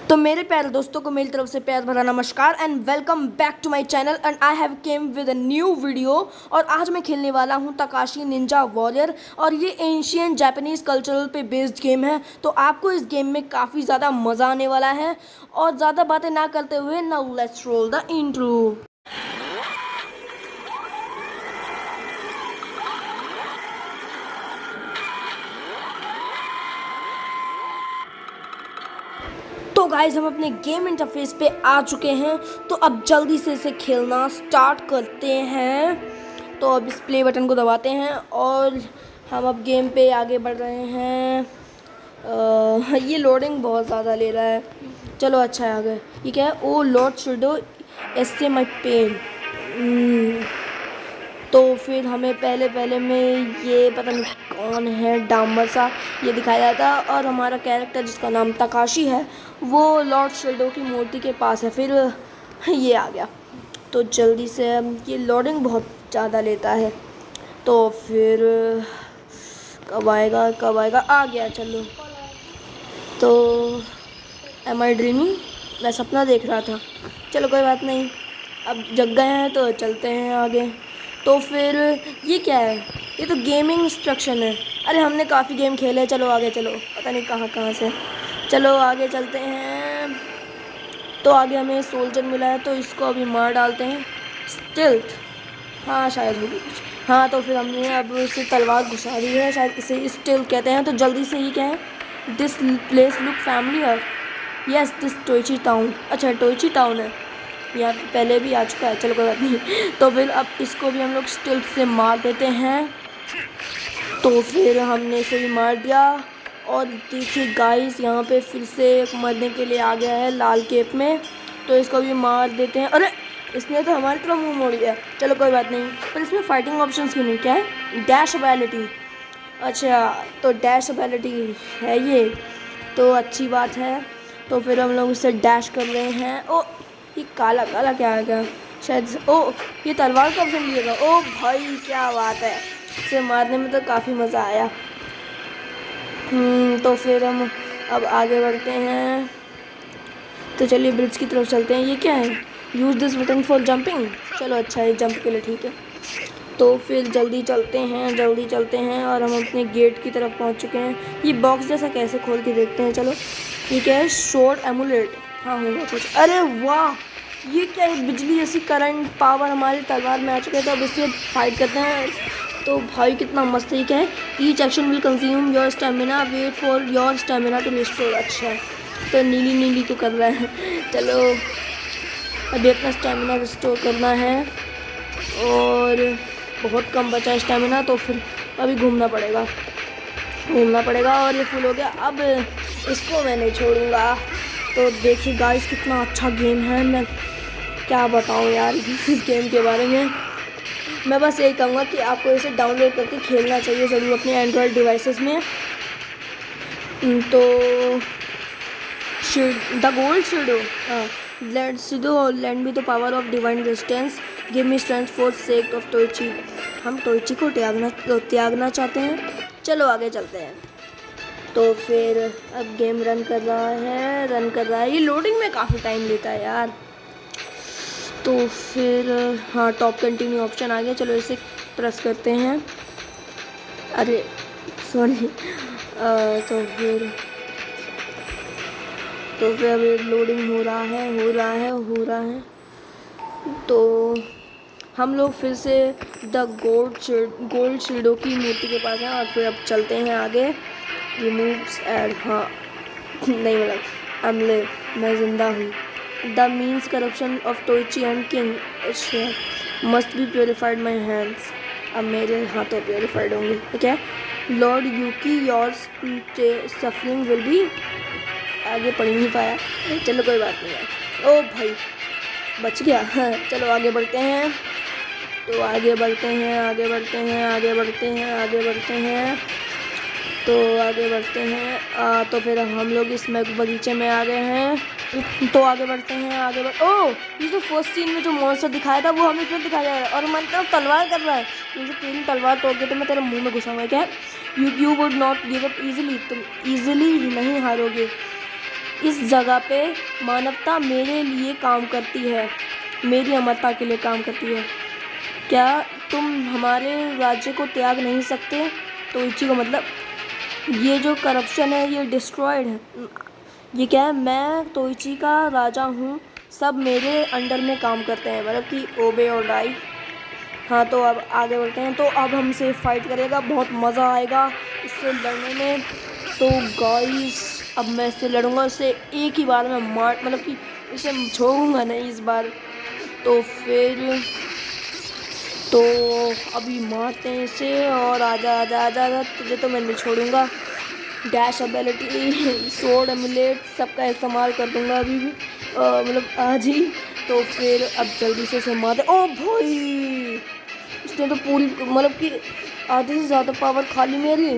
तो मेरे प्यारे दोस्तों को मेरी तरफ से प्यार भरा नमस्कार and welcome back to my channel and I have came with a new video. और आज मैं खेलने वाला हूं तकाशी निंजा वॉरियर और ये एंशियंट जापानीज़ कल्चरल पे बेस्ड गेम है। तो आपको इस गेम में काफ़ी ज़्यादा मज़ा आने वाला है। और ज़्यादा बातें ना करते हुए now let's roll the intro. तो गाइज हम अपने गेम इंटरफेस पे आ चुके हैं। तो अब जल्दी से इसे खेलना स्टार्ट करते हैं। तो अब इस प्ले बटन को दबाते हैं और हम अब गेम पे आगे बढ़ रहे हैं। ये लोडिंग बहुत ज़्यादा ले रहा है। चलो अच्छा है आगे। ये क्या है? ओ लॉर्ड शैडो एस्टे माई पेन। तो फिर हमें पहले में ये पता नहीं कौन है डामर सा ये दिखाया जाता है और हमारा कैरेक्टर जिसका नाम तकाशी है वो लॉर्ड शेल्डो की मूर्ति के पास है। फिर ये आ गया। तो जल्दी से ये लोडिंग बहुत ज़्यादा लेता है। तो फिर कब आएगा आ गया। चलो तो एम आई ड्रीमिंग, मैं सपना देख रहा था। चलो कोई बात नहीं, अब जग गए हैं तो चलते हैं आगे। तो फिर ये क्या है? ये तो गेमिंग इंस्ट्रक्शन है। अरे हमने काफ़ी गेम खेले, चलो आगे चलो। पता नहीं कहाँ से। चलो आगे चलते हैं। तो आगे हमें सोल्जर मिला है तो इसको अभी मार डालते हैं। स्टिल्थ, हाँ शायद होगी कुछ। हाँ तो फिर हमने अब इसे तलवार घुसा दी है, शायद इसे स्टिल्थ कहते हैं। तो जल्दी से ये क्या है? This place look familiar. Yes this Toichi town. अच्छा टोइची टाउन है, यहाँ पे पहले भी आ चुका है। चलो कोई बात नहीं। तो फिर अब इसको भी हम लोग स्टिल्थ से मार देते हैं। तो फिर हमने इसे भी मार दिया। और देखिए गाइस यहाँ पे फिर से मरने के लिए आ गया है लाल केप में। तो इसको भी मार देते हैं। अरे इसने तो हमारी तरफ मुँह मोड़ दिया। चलो कोई बात नहीं। पर इसमें फाइटिंग ऑप्शंस क्यों नहीं? क्या है? Dash ability. अच्छा तो डैश एबिलिटी है ये, तो अच्छी बात है। तो फिर हम लोग इससे डैश कर रहे हैं। ओ ये काला काला क्या आ गया शायद? ओ ये तलवार का ऑप्शन दिएगा। ओ भाई क्या बात है, इसे मारने में तो काफ़ी मज़ा आया। तो फिर हम अब आगे बढ़ते हैं। तो चलिए ब्रिज की तरफ चलते हैं। ये क्या है? Use this button for jumping. चलो अच्छा है, जंप के लिए ठीक है। तो फिर जल्दी चलते हैं और हम अपने गेट की तरफ पहुंच चुके हैं। ये बॉक्स जैसा कैसे खोल के देखते हैं। चलो ये क्या है? शॉर्ट एमुलेट, हाँ होगा कुछ। अरे वाह ये क्या है? बिजली जैसी करंट पावर हमारी तलवार में आ चुके हैं। तो अब इससे फाइट करते हैं। तो भाई कितना मस्त है। क्या है? Each action will consume your stamina, wait for your stamina to restore. अच्छा है, तो नीली को कर रहा है। चलो अभी अपना स्टेमिना रिस्टोर करना है और बहुत कम बचा है स्टेमिना। तो फिर अभी घूमना पड़ेगा और ये फुल हो गया। अब इसको मैं नहीं छोड़ूंगा। तो देखिए गाइस कितना अच्छा गेम है। मैं क्या बताऊं यार इस गेम के बारे में। मैं बस यही कहूँगा कि आपको इसे डाउनलोड करके खेलना चाहिए ज़रूर अपने एंड्रॉयड डिवाइसेस में। तो the gold shadow, let shadow land me the power of divine resistance, give me strength for sake of Toichi. हम टोइची को त्यागना चाहते हैं। चलो आगे चलते हैं। तो फिर अब गेम रन कर रहा है। ये लोडिंग में काफ़ी टाइम लेता है यार। तो फिर हाँ टॉप कंटिन्यू ऑप्शन आ गया। चलो इसे प्रेस करते हैं। अरे सॉरी। तो फिर अभी लोडिंग हो रहा है। तो हम लोग फिर से द गोल्ड शेडो की मूर्ति के पास हैं और फिर अब चलते हैं आगे। रिमूव्स एड, हाँ नहीं मतलब अमले, मैं ज़िंदा हूँ। The means corruption of Toichi and king must be purified my hands. अब मेरे हाथों प्योरीफाइड होंगे। ठीक है? Lord Yuki your suffering will be, आगे पढ़ नहीं पाया। चलो कोई बात नहीं है। ओ भाई बच गया। चलो आगे बढ़ते हैं। तो आगे बढ़ते हैं। तो फिर हम लोग इस बगीचे में आ गए हैं। तो आगे बढ़ते हैं। ओ ये जो फर्स्ट सीन में जो मॉन्स्टर दिखाया था वो हमें फिर दिखाया जा रहा है और हमारी तरफ तलवार कर रहा है। मुझे तीन तलवार तोड़ के तो मैं तेरे मुंह में घुसाऊंगा। क्या है? You would not give up easily, तुम ईजिली नहीं हारोगे। इस जगह पे मानवता मेरे लिए काम करती है, मेरी अमरता के लिए काम करती है। क्या तुम हमारे राज्य को त्याग नहीं सकते? तोइची का मतलब ये जो करप्शन है ये डिस्ट्रॉयड है। ये क्या है? मैं तोइची का राजा हूँ, सब मेरे अंडर में काम करते हैं, मतलब कि ओबे और डाई। हाँ, तो अब आगे बढ़ते हैं। तो अब हमसे फाइट करेगा, बहुत मज़ा आएगा इससे लड़ने में। तो गाइस अब मैं इससे लड़ूंगा, उससे एक ही बार में मार, मतलब कि इसे छोड़ूंगा नहीं इस बार। तो फिर तो अभी मारते हैं इसे, और आजा आजा आजा आजा, तुझे तो मैं नहीं छोड़ूंगा। डैश एबिलिटी, सोर्ड एमुलेट सबका इस्तेमाल कर दूंगा अभी भी, मतलब आज ही। तो फिर अब जल्दी से इसे मारते। ओ भाई, इसने तो पूरी मतलब कि आधे से ज़्यादा पावर खाली मेरी।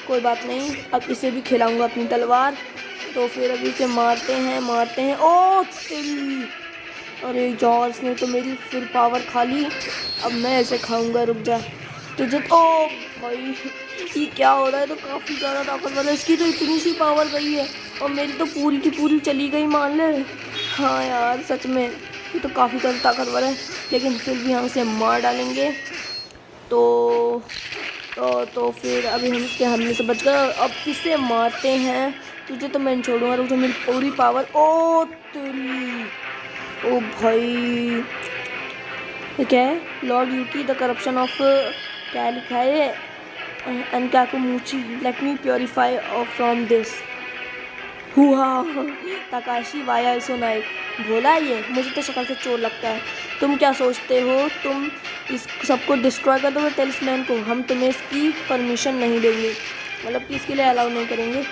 कोई बात नहीं, अब इसे भी खिलाऊंगा अपनी तलवार। तो फिर अभी इसे मारते हैं। ओ तेरी, अरे यार इसने तो मेरी फिर पावर खा ली। अब मैं ऐसे खाऊंगा, रुक जा तुझे। ओ भाई, ये क्या हो रहा है? तो काफ़ी ज़्यादा ताकतवर है, इसकी तो इतनी सी पावर गई है और मेरी तो पूरी की पूरी चली गई, मान ले। हाँ यार सच में ये तो काफ़ी ज़्यादा ताकतवर है, लेकिन फिर भी हम इसे मार डालेंगे। तो फिर अभी हम इसके हमले से बच गए। अब इसे मारते हैं, तुझे तो मैं छोड़ूंगा, रुक जा, मेरी पूरी पावर। ओ तेरी, ओ भाई, ये क्या है? Lord Yuki the corruption of, क्या लिखा है? अनकाकुमुची, let me purify from this. हुआ तकाशी वाया सोनाइट, भोला ये, मुझे तो शक्ल से चोर लगता है। तुम क्या सोचते हो तुम इस सबको डिस्ट्रॉय कर दोगे टेलिस्मैन को? हम तुम्हें इसकी परमिशन नहीं देंगे, मतलब कि इसके लिए अलाउ नहीं करेंगे।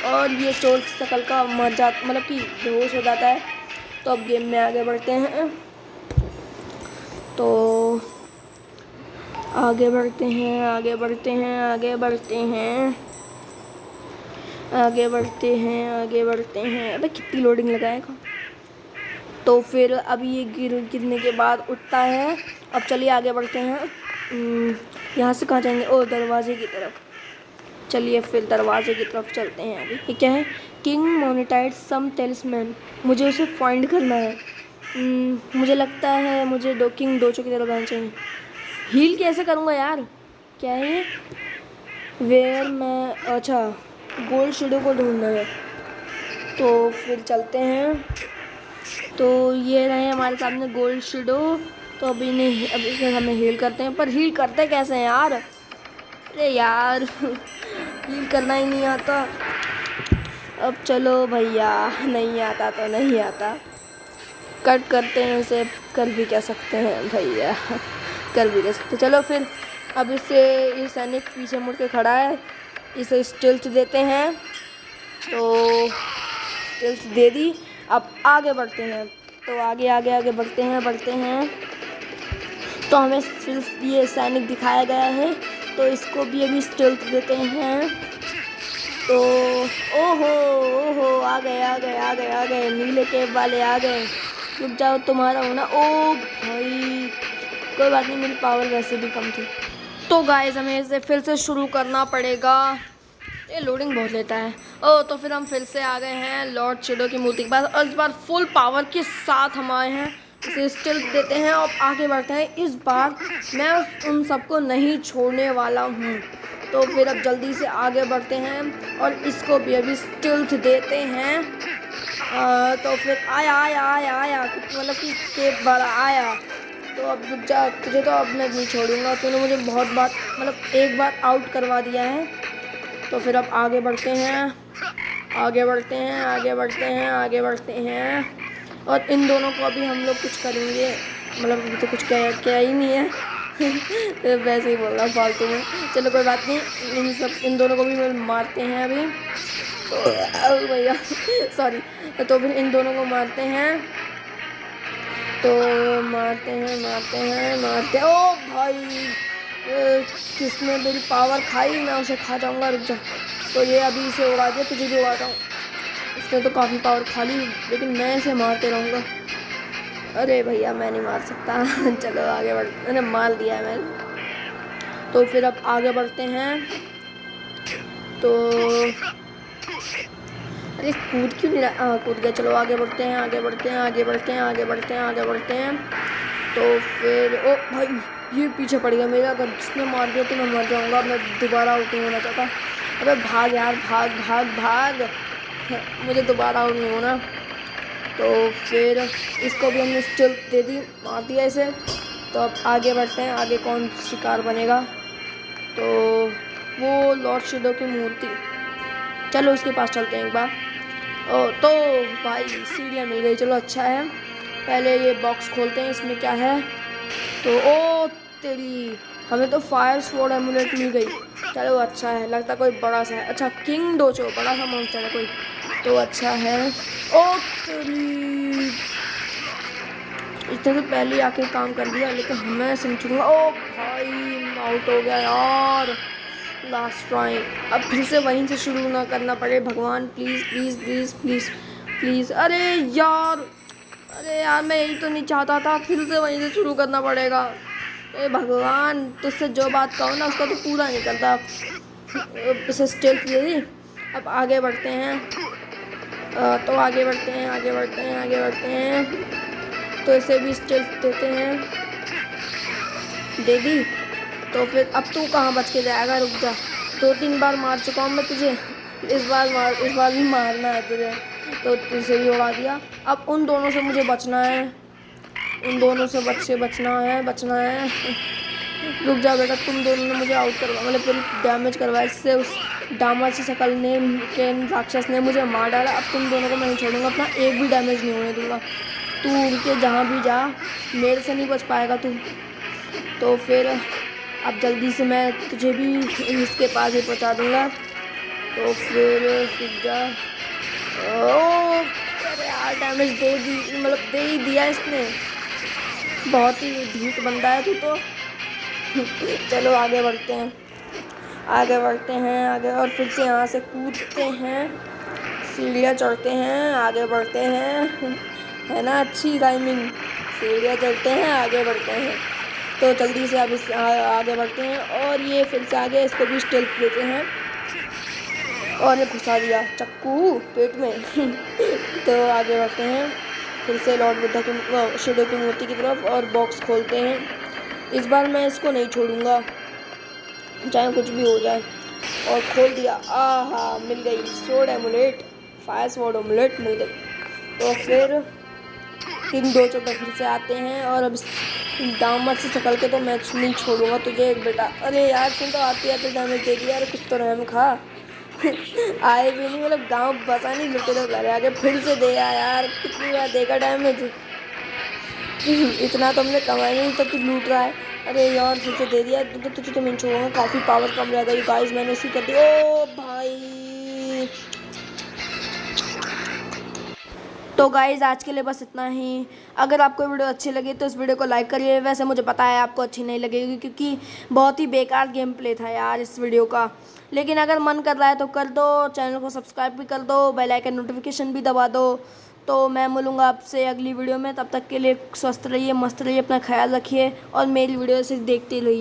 और ये चोर शक्ल का मर जाता, मतलब कि बेहोश हो जाता है। तो अब गेम में आगे बढ़ते हैं। तो आगे बढ़ते हैं, आगे बढ़ते हैं, आगे बढ़ते हैं, आगे बढ़ते हैं, आगे बढ़ते हैं। अबे कितनी लोडिंग लगाएगा। तो फिर अभी ये गिरने के बाद उठता है। अब चलिए आगे बढ़ते हैं। यहाँ से कहाँ जाएंगे? ओ दरवाजे की तरफ। चलिए फिर दरवाजे की तरफ चलते हैं। अभी ये क्या है? किंग मोनेटाइज सम टेलिस्मैन, मुझे उसे फाइंड करना है। मुझे लगता है मुझे किंग डोचो की तरफ जाना चाहिए। हील कैसे करूँगा यार? क्या है ये? वेयर मैं, अच्छा गोल्ड शेडो को ढूंढना है। तो फिर चलते हैं। तो ये रहे हमारे सामने गोल्ड शेडो। तो अभी इसे हमें हील करते हैं, पर हील करते कैसे हैं यार? अरे यार हील करना ही नहीं आता। अब चलो भैया, नहीं आता तो नहीं आता, कट करते हैं इसे। कर भी क्या सकते हैं भैया, कर भी क्या सकते। चलो फिर अब इसे, ये सैनिक पीछे मुड़ के खड़ा है, इसे स्टिल्थ देते हैं। तो स्टिल्थ दे दी। अब आगे बढ़ते हैं। तो आगे आगे आगे बढ़ते हैं। तो हमें सिर्फ ये सैनिक दिखाया गया है, तो इसको भी अभी स्टिल्थ देते हैं। तो ओहो आ गए नीले केप वाले आ गए। रुक जाओ, तुम्हारा होना। ओ भाई कोई बात नहीं, मेरी पावर वैसे भी कम थी। तो गाइस हमें इसे फिर से शुरू करना पड़ेगा, ये लोडिंग बहुत लेता है। तो फिर हम फिर से आ गए हैं लॉर्ड शेडो की मूर्ति के पास, और इस बार फुल पावर के साथ हम आए हैं। इसे स्टिल देते हैं और आगे बढ़ते हैं। इस बार मैं उन सबको नहीं छोड़ने वाला हूँ। तो फिर अब जल्दी से आगे बढ़ते हैं और इसको भी अभी स्टिल्थ देते हैं। तो फिर आया मतलब कि केप वाला आया। तो अब रुक जा, तुझे तो अब मैं नहीं छोड़ूंगा, तूने मुझे बहुत बार, मतलब एक बार आउट करवा दिया है। तो फिर अब आगे बढ़ते हैं। और इन दोनों को अभी हम लोग कुछ करेंगे, मतलब अभी तो कुछ क्या ही नहीं है वैसे ही बोल रहा हूँ फालतू में। चलो कोई बात नहीं, इन दोनों को भी मारते हैं अभी। तो भैया सॉरी। तो फिर इन दोनों को मारते हैं। ओ भाई, किसने मेरी पावर खाई? मैं उसे खा जाऊंगा, रुक जा। तो ये अभी इसे उड़ा दिया, तुझे भी उड़ाता हूँ। इसने तो काफ़ी पावर खा ली, लेकिन मैं इसे मारते रहूँगा। अरे भैया मैं नहीं मार सकता चलो आगे बढ़, मैंने मार दिया है मैंने। तो फिर अब आगे बढ़ते हैं। तो अरे कूद क्यों नहीं रहा? कूद गया। चलो आगे बढ़ते हैं, आगे बढ़ते हैं, आगे बढ़ते हैं, आगे बढ़ते हैं, आगे बढ़ते हैं। तो फिर ओ भाई ये पीछे पड़ गया मेरा। अगर जिसने मार दिया तो मैं मर जाऊँगा। मैं दोबारा आउट नहीं होना चाहता। अबे भाग यार, भाग भाग भाग। मुझे दोबारा आउट नहीं होना। तो फिर इसको भी हमने स्टिल दे दी, मार दिया इसे। तो अब आगे बढ़ते हैं, आगे कौन शिकार बनेगा? तो वो लॉर्ड शेडो की मूर्ति, चलो उसके पास चलते हैं एक बार। ओ तो भाई सीढ़ियाँ मिल गई, चलो अच्छा है। पहले ये बॉक्स खोलते हैं, इसमें क्या है? तो ओ तेरी, हमें तो फायर स्वॉर्ड एमुलेट मिल गई। चलो अच्छा है, लगता कोई बड़ा सा है। अच्छा किंग डोचो, बड़ा सा मॉन्स्टर है कोई, तो अच्छा है। ओ तेरी, इसने तो पहले ही आके काम कर दिया, लेकिन हमें समझूंगा। ओ भाई आउट हो गया यार, लास्ट ट्राई। अब फिर से वहीं से शुरू ना करना पड़े, भगवान please please please please please. अरे यार, अरे यार मैं यही तो नहीं चाहता था, फिर से वहीं से शुरू करना पड़ेगा। अरे भगवान, तुझसे जो बात कहो ना उसका तो पूरा नहीं करता। इसे स्टेट दे दी। अब आगे बढ़ते हैं। तो आगे बढ़ते हैं, आगे बढ़ते हैं, आगे बढ़ते हैं। तो इसे भी स्टेट देते हैं, दे दी। तो फिर अब तू कहाँ बच के जाएगा? रुक जा, 2-3 बार मार चुका हूँ मैं तुझे, इस बार भी मारना है तुझे। तो तुझे भी उड़ा दिया। अब उन दोनों से मुझे बचना है, उन दोनों से बचना है। रुक जा बेटा, तुम दोनों ने मुझे आउट करवा, मतलब पूरी डैमेज करवाया। इससे उस डामर से शकल ने के राक्षस ने मुझे मार डाला। अब तुम दोनों को मैं नहीं छोड़ूंगा, अपना एक भी डैमेज नहीं होने दूंगा। तू उड़ के जहाँ भी जा, मेरे से नहीं बच पाएगा तू। तो फिर अब जल्दी से मैं तुझे भी इसके पास ही पहुँचा दूँगा। तो फिर जा। ओ अरे यार, डैमेज दे दी, मतलब दे ही दिया इसने। बहुत ही ढीठ बंदा है तू तो। चलो आगे बढ़ते हैं, आगे बढ़ते हैं, आगे। और फिर से यहाँ से कूदते हैं, सीढ़ियाँ चढ़ते हैं, आगे बढ़ते हैं, है ना अच्छी राइमिंग। सीढ़ियाँ चढ़ते हैं, आगे बढ़ते हैं। तो जल्दी से अब इस आगे बढ़ते हैं। और ये फिर से आगे, इसको भी स्टेल्थ देते हैं। और ये घुसा दिया चक्कू पेट में। तो आगे बढ़ते हैं फिर से लॉर्ड बुद्धा की शेडो की मूर्ति की तरफ, और बॉक्स खोलते हैं। इस बार मैं इसको नहीं छोड़ूंगा, चाहे कुछ भी हो जाए। और खोल दिया, आहा मिल गई sword amulet, fire sword amulet मिल गई। तो फिर किंग डोचो तक फिर से आते हैं। और अब दामर से सकल के तो मैं नहीं छोड़ूंगा तुझे बेटा। अरे यार तुम तो आते डैमेज दे दिया यार, कुछ तो रहम खा। आए भी नहीं, मतलब गांव बसा नहीं, लुटे तो घर आगे फिर से दे यार। कितनी बार देगा डैमेज? इतना तो हमने कमाया नहीं, तो तू लूट रहा है। अरे यार फिर से दे दिया। तुझे तो मैं छोड़ूंगा, काफ़ी पावर कम रह गई गाइस, मैंने इसी कर दी। ओ भाई, तो गाइज़ आज के लिए बस इतना ही। अगर आपको वीडियो अच्छी लगी तो इस वीडियो को लाइक करिए। वैसे मुझे पता है आपको अच्छी नहीं लगेगी, क्योंकि बहुत ही बेकार गेम प्ले था यार इस वीडियो का। लेकिन अगर मन कर रहा है तो कर दो, चैनल को सब्सक्राइब भी कर दो, बेल आइकन नोटिफिकेशन भी दबा दो। तो मैं मिलूँगा आपसे अगली वीडियो में, तब तक के लिए स्वस्थ रहिए, मस्त रहिए, अपना ख्याल रखिए, और मेरी वीडियो से देखते रहिए।